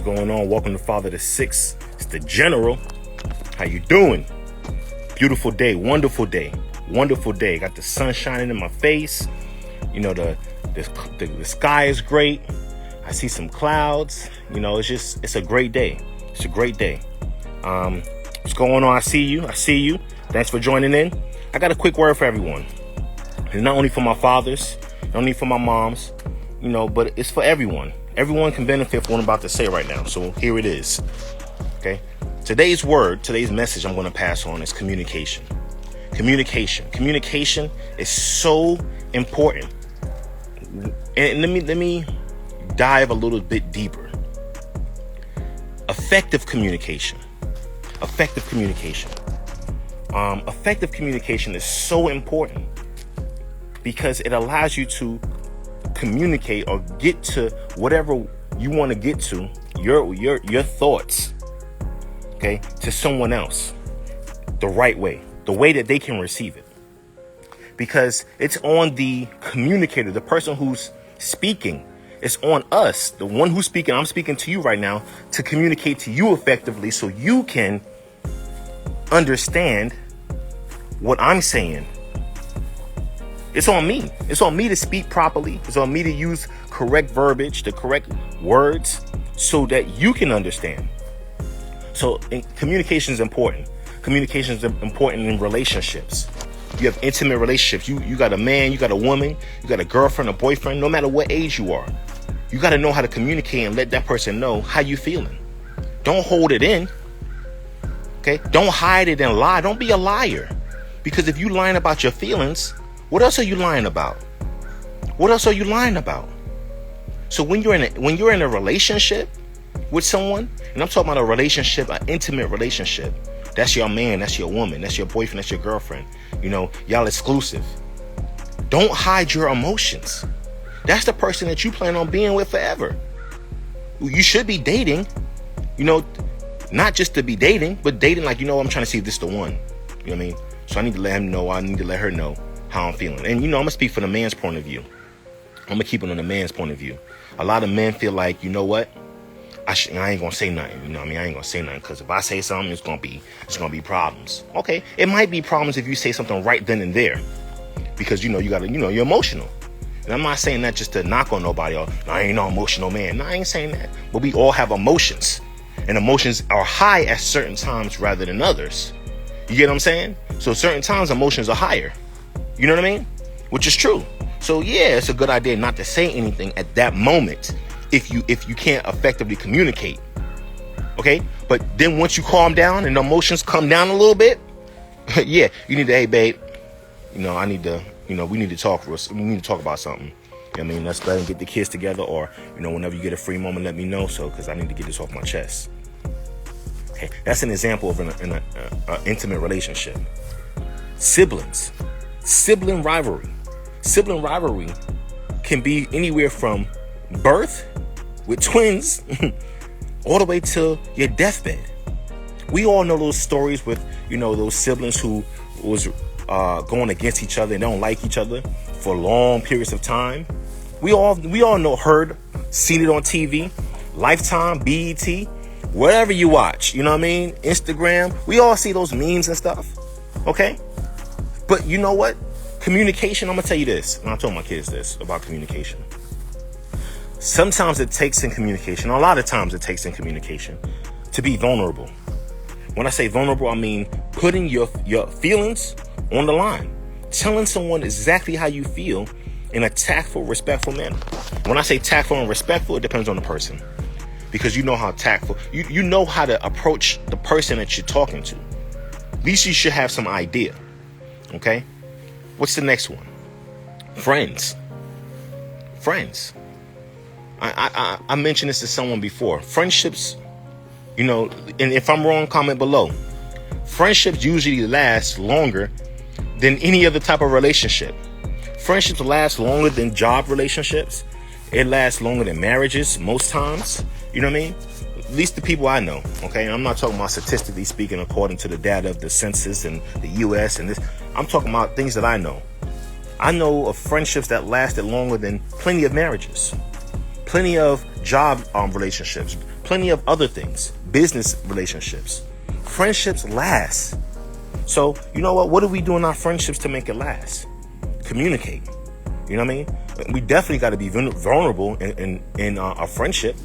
going on? Welcome to FT6. It's the General. How you doing? Beautiful day, wonderful day, wonderful day. Got the sun shining in my face. You know, the sky is great. I see some clouds. You know, it's a great day. It's a great day. What's going on? I see you. Thanks for joining in. I got a quick word for everyone. And not only for my fathers, not only for my moms, you know, but it's for everyone. Everyone can benefit from what I'm about to say right now. So here it is. Okay. Today's message I'm going to pass on is communication. Communication is so important. And let me dive a little bit deeper. Effective communication. Effective communication is so important because it allows you to communicate or get to whatever you want to get to, your thoughts, okay, to someone else the right way, the way that they can receive it. Because it's on the communicator, the person who's speaking. It's on us, the one who's speaking. I'm speaking to you right now to communicate to you effectively so you can understand what I'm saying. It's on me. It's on me to speak properly. It's on me to use correct verbiage, the correct words, so that you can understand. So communication is important. Communication is important in relationships. You have intimate relationships. You got a man, you got a woman, you got a girlfriend, a boyfriend, no matter what age you are. You got to know how to communicate and let that person know how you feeling. Don't hold it in. Okay? Don't hide it and lie. Don't be a liar. Because if you lying about your feelings, what else are you lying about? What else are you lying about? So when you're in a relationship with someone, and I'm talking about a relationship, an intimate relationship, that's your man, that's your woman, that's your boyfriend, that's your girlfriend. You know, y'all exclusive. Don't hide your emotions. That's the person that you plan on being with forever. You should be dating, you know, not just to be dating, but dating like, you know, I'm trying to see if this is the one. You know what I mean? So I need to let him know, I need to let her know how I'm feeling. And, you know, I'm going to speak from the man's point of view. I'm going to keep it on the man's point of view. A lot of men feel like, you know what? I ain't going to say nothing. You know what I mean? I ain't going to say nothing because if I say something, it's going to be problems. Okay. It might be problems if you say something right then and there because, you know, you're emotional. And I'm not saying that just to knock on nobody or I ain't no emotional man. No, I ain't saying that. But we all have emotions and emotions are high at certain times rather than others. You get what I'm saying? So certain times emotions are higher. You know what I mean? Which is true. So yeah, it's a good idea not to say anything at that moment if you can't effectively communicate. Okay? But then once you calm down and the emotions come down a little bit, yeah, you need to, hey babe, you know, we need to talk. We need to talk about something. You know what I mean? Let's let them get the kids together or, you know, whenever you get a free moment, let me know because I need to get this off my chest. Okay? That's an example of an intimate relationship. Siblings. Sibling rivalry. Sibling rivalry can be anywhere from birth with twins all the way to your deathbed. We all know those stories with, you know, those siblings who was going against each other and don't like each other for long periods of time. We all know, seen it on TV, Lifetime, BET, whatever you watch, you know what I mean? Instagram, we all see those memes and stuff. Okay? But you know what? Communication, I'm going to tell you this, and I told my kids this about communication. Sometimes it takes in communication, a lot of times it takes in communication to be vulnerable. When I say vulnerable, I mean putting your feelings on the line, telling someone exactly how you feel in a tactful, respectful manner. When I say tactful and respectful, it depends on the person. Because you know how tactful, you know how to approach the person that you're talking to. At least you should have some idea. Okay? What's the next one? Friends. I mentioned this to someone before. Friendships, you know, and if I'm wrong, comment below. Friendships usually last longer than any other type of relationship. Friendships last longer than job relationships. It lasts longer than marriages most times. You know what I mean? At least the people I know. Okay, I'm not talking about statistically speaking according to the data of the census and the U.S. and this. I'm talking about things that I know. I know of friendships that lasted longer than plenty of marriages, plenty of job relationships, plenty of other things, business relationships. Friendships last. So, you know what? What do we do in our friendships to make it last? Communicate. You know what I mean? We definitely got to be vulnerable in our friendship.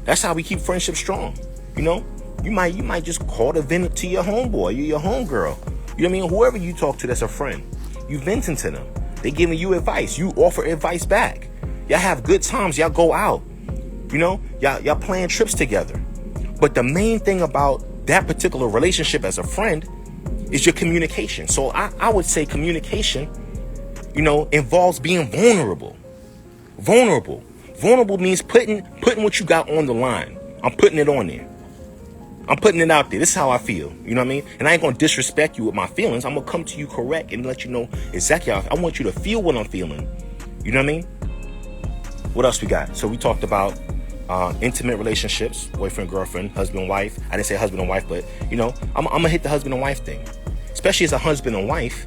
That's how we keep friendship strong. You know, you might just call to vent to your homeboy, your homegirl. You know what I mean? Whoever you talk to that's a friend, you venting to them. They giving you advice. You offer advice back. Y'all have good times. Y'all go out. You know, y'all plan trips together. But the main thing about that particular relationship as a friend is your communication. So I would say communication, you know, involves being vulnerable. Vulnerable means putting what you got on the line. I'm putting it on there. I'm putting it out there. This is how I feel. You know what I mean? And I ain't going to disrespect you with my feelings. I'm going to come to you correct and let you know exactly how I want you to feel what I'm feeling. You know what I mean? What else we got? So we talked about intimate relationships, boyfriend, girlfriend, husband, wife. I didn't say husband and wife, but, you know, I'm going to hit the husband and wife thing. Especially as a husband and wife,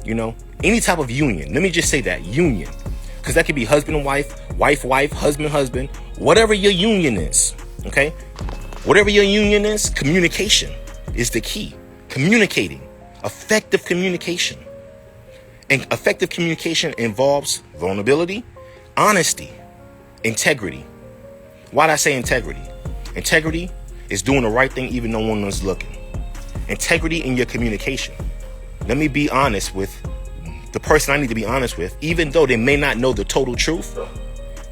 you know, any type of union. Let me just say that, union. Because that could be husband and wife, wife, husband, whatever your union is, okay? Whatever your union is, communication is the key. Communicating, effective communication. And effective communication involves vulnerability, honesty, integrity. Why did I say integrity? Integrity is doing the right thing even though no one's looking. Integrity in your communication. Let me be honest with the person I need to be honest with, even though they may not know the total truth.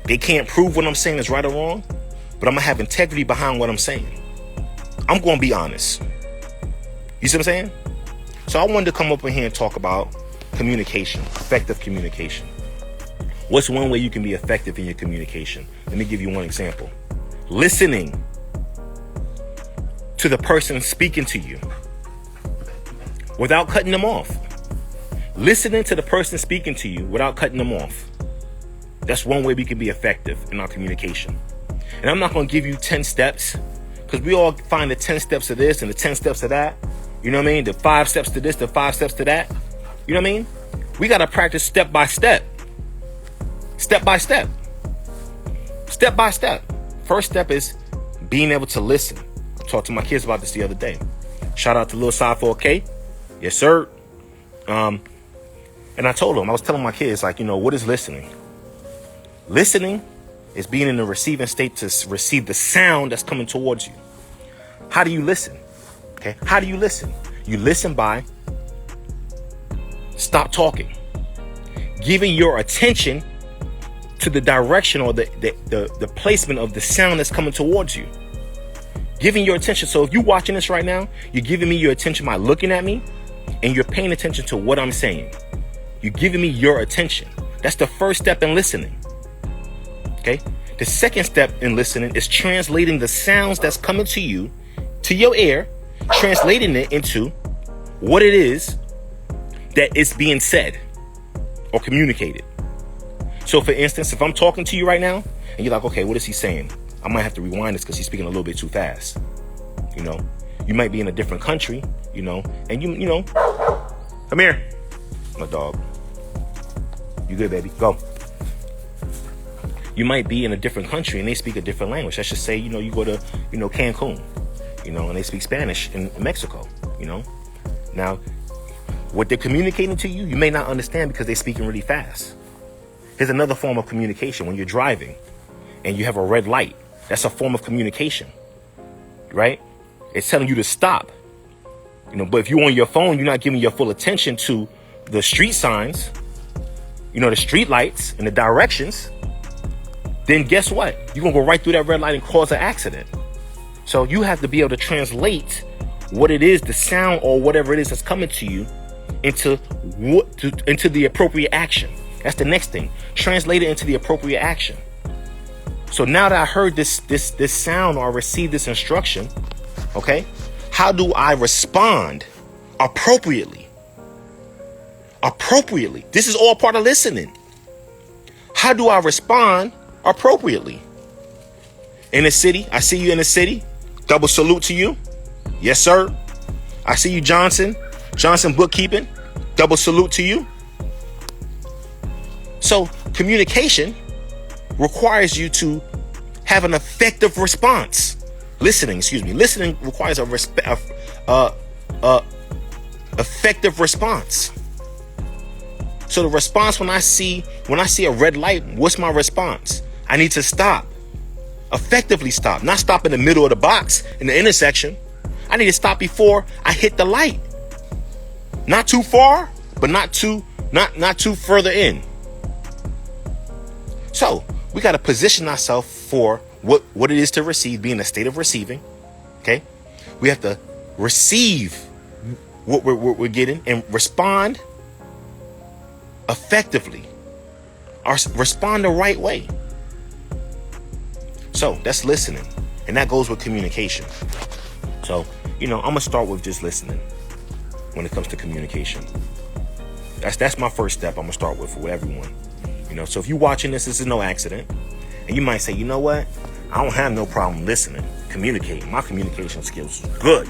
They can't prove what I'm saying is right or wrong, but I'm going to have integrity behind what I'm saying. I'm going to be honest. You see what I'm saying? So I wanted to come up in here and talk about communication, effective communication. What's one way you can be effective in your communication? Let me give you one example. Listening to the person speaking to you without cutting them off. Listening to the person speaking to you without cutting them off. That's one way we can be effective in our communication. And I'm not going to give you 10 steps, because we all find the 10 steps of this and the 10 steps of that. You know what I mean? The 5 steps to this, the 5 steps to that. You know what I mean? We got to practice step by step. Step by step. Step by step. First step is being able to listen. I talked to my kids about this the other day. Shout out to Lil Side 4K. Yes, sir. And I told them, I was telling my kids, like, you know, what is listening? Listening is being in the receiving state to receive the sound that's coming towards you. How do you listen? Okay. How do you listen? You listen by stop talking, giving your attention to the direction or the placement of the sound that's coming towards you. Giving your attention. So if you're watching this right now, you're giving me your attention by looking at me, and you're paying attention to what I'm saying. You're giving me your attention. That's the first step in listening. Okay? The second step in listening is translating the sounds that's coming to you, to your ear, translating it into what it is that is being said or communicated. So for instance, if I'm talking to you right now and you're like, okay, what is he saying? I might have to rewind this because he's speaking a little bit too fast. You know, you might be in a different country, you know, and you know, come here, my dog. You good, baby? Go. You might be in a different country and they speak a different language. Let's just say, you know, you go to, you know, Cancun, you know, and they speak Spanish in Mexico, you know. Now, what they're communicating to you, you may not understand because they're speaking really fast. Here's another form of communication. When you're driving and you have a red light, that's a form of communication, right? It's telling you to stop, you know, but if you're on your phone, you're not giving your full attention to the street signs, you know, the street lights and the directions, then guess what? You're going to go right through that red light and cause an accident. So you have to be able to translate what it is, the sound or whatever it is that's coming to you into the appropriate action. That's the next thing. Translate it into the appropriate action. So now that I heard this sound or received this instruction, okay, how do I respond appropriately? Appropriately. This is all part of listening. How do I respond appropriately? In the city, I see you in the city. Double salute to you. Yes, sir. I see you, Johnson Bookkeeping. Double salute to you. So communication requires you to have an effective response. Listening requires effective response. So the response when I see a red light, what's my response? I need to stop. Effectively stop. Not stop in the middle of the box in the intersection. I need to stop before I hit the light. Not too far, but not too further in. So we got to position ourselves for what it is to receive, be in a state of receiving. Okay, we have to receive what we're getting and respond effectively, or respond the right way. So that's listening, and that goes with communication. So, I'm gonna start with just listening when it comes to communication. That's my first step. I'm gonna start with for everyone. So if you're watching this is no accident, and you might say, you know what? I don't have no problem listening, communicating. My communication skills are good.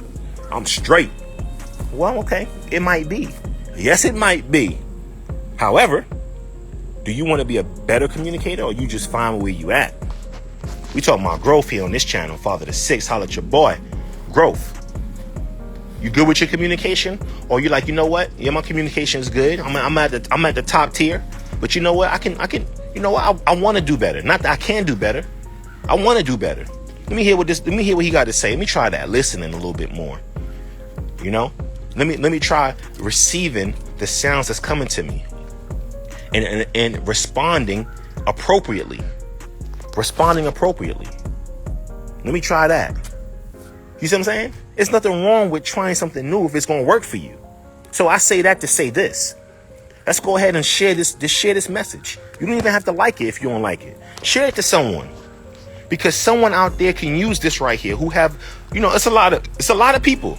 I'm straight. Well, okay, it might be. Yes, it might be. However, do you want to be a better communicator, or you just fine where you at? We talking about growth here on this channel. Father6, holla at your boy. Growth. You good with your communication, or you like, you know what? Yeah, my communication is good. I'm at the top tier, but you know what? I can. You know what? I want to do better. Not that I can do better. I want to do better. Let me hear what he got to say. Let me try that. Listening a little bit more. Let me try receiving the sounds that's coming to me, and responding appropriately. Let me try that. You see what I'm saying? There's nothing wrong with trying something new if it's going to work for you. So I say that to say this. Let's go ahead and share this message. You don't even have to like it if you don't like it. Share it to someone, because someone out there can use this right here who have, it's a lot of people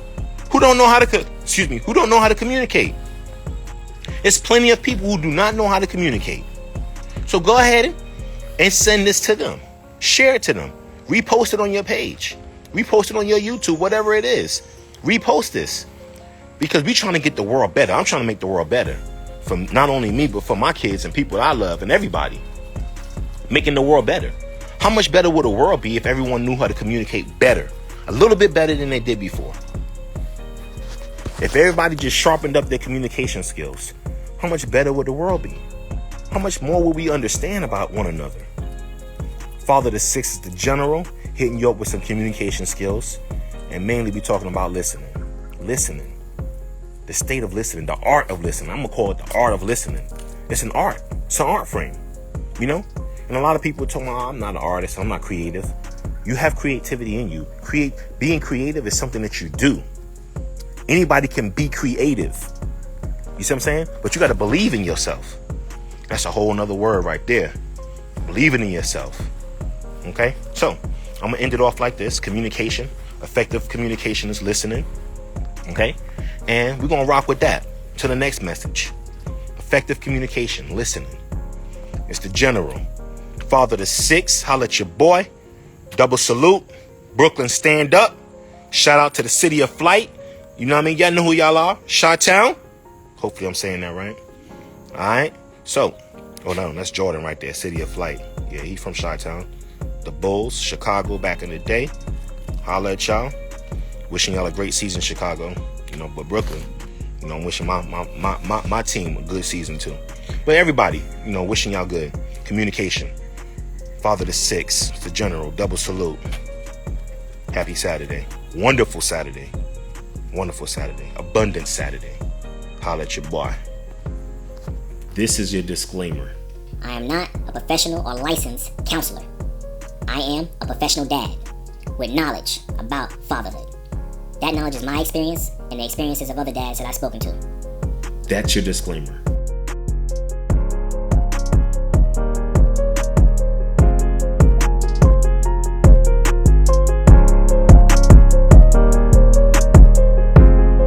who don't know how to communicate. There's plenty of people who do not know how to communicate. So go ahead and send this to them. Share it to them. Repost it on your page. Repost it on your YouTube, whatever it is. Repost this. Because we're trying to get the world better. I'm trying to make the world better. For not only me, but for my kids and people I love and everybody. Making the world better. How much better would the world be if everyone knew how to communicate better? A little bit better than they did before. If everybody just sharpened up their communication skills, how much better would the world be? How much more will we understand about one another? Father6 is the general, hitting you up with some communication skills, and mainly be talking about listening. Listening. The state of listening, the art of listening. I'm going to call it the art of listening. It's an art. It's an art frame. And a lot of people tell me, I'm not an artist. I'm not creative. You have creativity in you. Being creative is something that you do. Anybody can be creative. You see what I'm saying? But you got to believe in yourself. That's a whole nother word right there. Believing in yourself. Okay? So, I'm going to end it off like this. Communication. Effective communication is listening. Okay? And we're going to rock with that to the next message. Effective communication, listening. It's the general. Father6, holla at your boy. Double salute. Brooklyn, stand up. Shout out to the city of flight. You know what I mean? Y'all know who y'all are. Chi-Town. Hopefully I'm saying that right. All right. So, no, that's Jordan right there. City of flight. Yeah, he from Chi-Town. The Bulls, Chicago back in the day. Holla at y'all. Wishing y'all a great season, Chicago. But Brooklyn, I'm wishing my team a good season too. But everybody, wishing y'all good. Communication. Father6, the general, double salute. Happy Saturday. Wonderful Saturday. Wonderful Saturday. Abundant Saturday. Holla at your boy. This is your disclaimer. I am not a professional or licensed counselor. I am a professional dad with knowledge about fatherhood. That knowledge is my experience and the experiences of other dads that I've spoken to. That's your disclaimer.